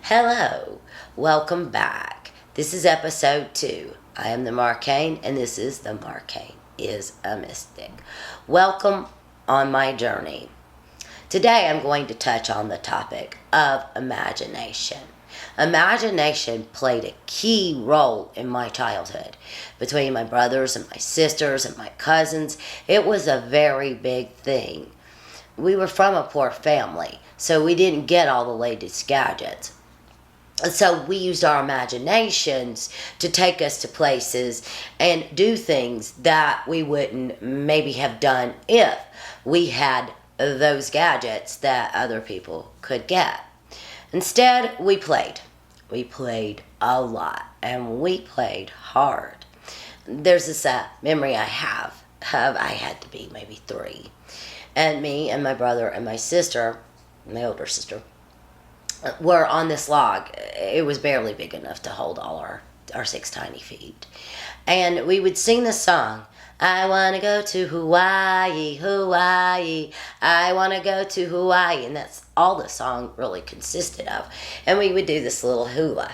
Hello, welcome back. This is episode 2. I am the Marcane, and this is the Marcane is a Mystic. Welcome on my journey. Today I'm going to touch on the topic of imagination. Imagination played a key role in my childhood. Between my brothers and my sisters and my cousins, it was a very big thing. We were from a poor family, so we didn't get all the latest gadgets. So we used our imaginations to take us to places and do things that we wouldn't maybe have done if we had those gadgets that other people could get. Instead, we played. We played a lot, and we played hard. There's this memory I have of I had to be maybe 3. And me and my brother and my sister, my older sister, were on this log. It was barely big enough to hold all our 6 tiny feet. And we would sing this song, I want to go to Hawaii, Hawaii, I want to go to Hawaii. And that's all the song really consisted of. And we would do this little hula.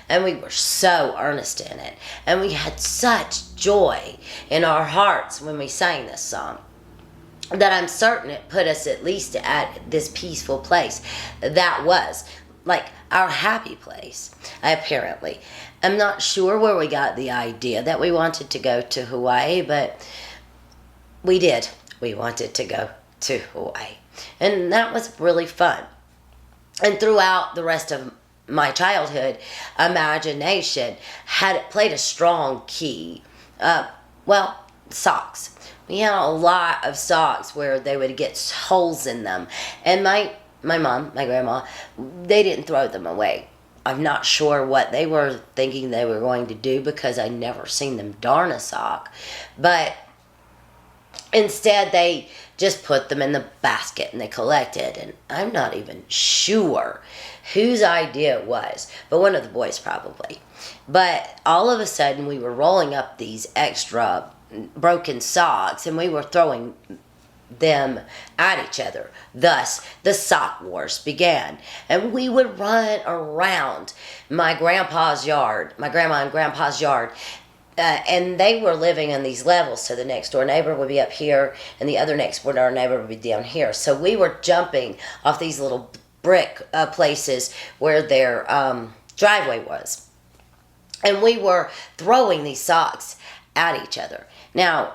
And we were so earnest in it. And we had such joy in our hearts when we sang this song, that I'm certain it put us at least at this peaceful place. That was like our happy place, apparently. I'm not sure where we got the idea that we wanted to go to Hawaii, but we did. We wanted to go to Hawaii. And that was really fun. And throughout the rest of my childhood, imagination had played a strong key. Socks. We had a lot of socks where they would get holes in them. And my mom, my grandma, they didn't throw them away. I'm not sure what they were thinking they were going to do because I never seen them darn a sock. But instead, they just put them in the basket and they collected. And I'm not even sure whose idea it was, but one of the boys probably. But all of a sudden, we were rolling up these extra broken socks and we were throwing them at each other. Thus, the sock wars began. And we would run around my grandma and grandpa's yard. And they were living in these levels, so the next door neighbor would be up here and the other next door neighbor would be down here. So we were jumping off these little brick places where their driveway was. And we were throwing these socks at each other. Now,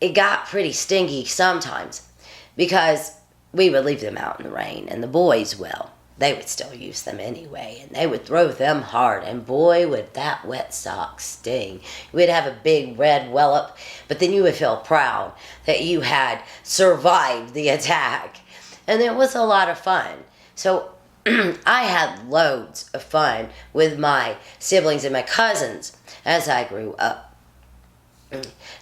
it got pretty stingy sometimes because we would leave them out in the rain, and the boys, well, they would still use them anyway, and they would throw them hard, and boy, would that wet sock sting. You would have a big red wellop, but then you would feel proud that you had survived the attack, and it was a lot of fun. So I had loads of fun with my siblings and my cousins as I grew up.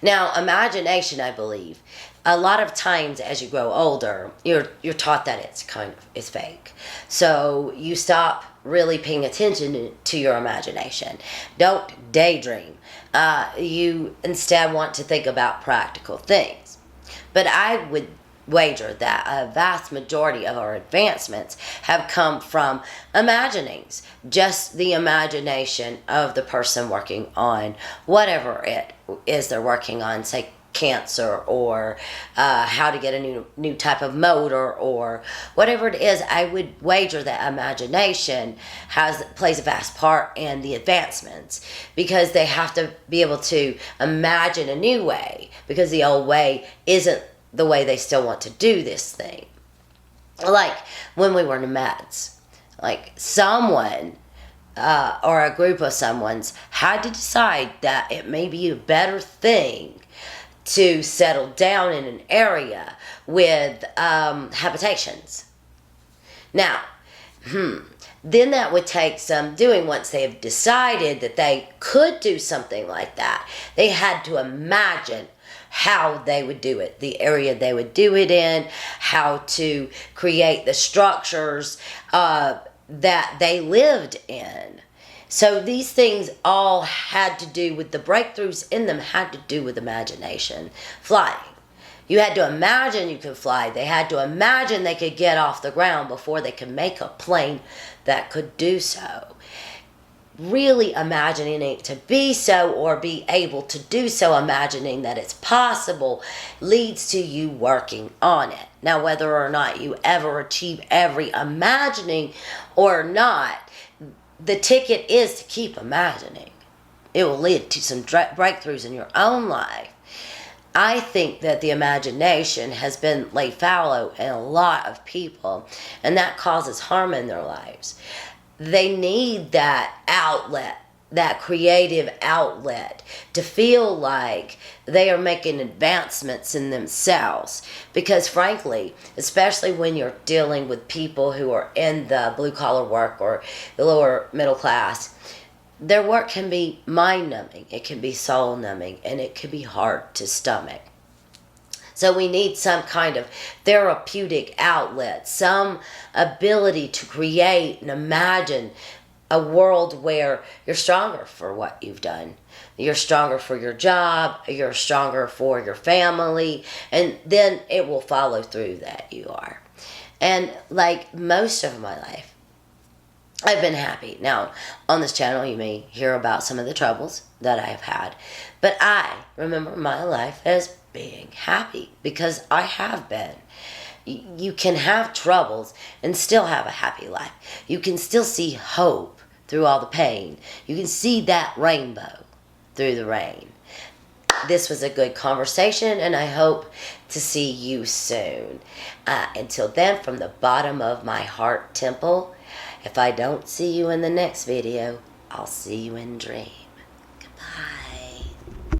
Now, imagination, I believe, a lot of times as you grow older, you're taught that it's fake. So you stop really paying attention to your imagination. Don't daydream. You instead want to think about practical things. But I would wager that a vast majority of our advancements have come from imaginings, just the imagination of the person working on whatever it is they're working on, say cancer or how to get a new type of motor or whatever it is. I would wager that imagination plays a vast part in the advancements because they have to be able to imagine a new way because the old way isn't the way they still want to do this thing. Like when we were nomads, like someone or a group of someone's had to decide that it may be a better thing to settle down in an area with habitations. Now, then that would take some doing. Once they have decided that they could do something like that, they had to imagine how they would do it, the area they would do it in, how to create the structures that they lived in. So these things all had to do with the breakthroughs in them had to do with imagination. Flying. You had to imagine you could fly. They had to imagine they could get off the ground before they could make a plane that could do so. Really imagining it to be so, or be able to do so, imagining that it's possible, leads to you working on it. Now, whether or not you ever achieve every imagining or not, the ticket is to keep imagining. It will lead to some breakthroughs in your own life. I think that the imagination has been laid fallow in a lot of people, and that causes harm in their lives. They need that outlet, that creative outlet, to feel like they are making advancements in themselves. Because frankly, especially when you're dealing with people who are in the blue-collar work or the lower middle class, their work can be mind-numbing, it can be soul-numbing, and it can be hard to stomach. So we need some kind of therapeutic outlet, some ability to create and imagine a world where you're stronger for what you've done. You're stronger for your job, you're stronger for your family, and then it will follow through that you are. And like most of my life, I've been happy. Now, on this channel, you may hear about some of the troubles that I've had, but I remember my life as being happy, because I have been. You can have troubles and still have a happy life. You can still see hope through all the pain. You can see that rainbow through the rain. This was a good conversation, and I hope to see you soon. Until then, from the bottom of my heart temple, if I don't see you in the next video, I'll see you in dreams.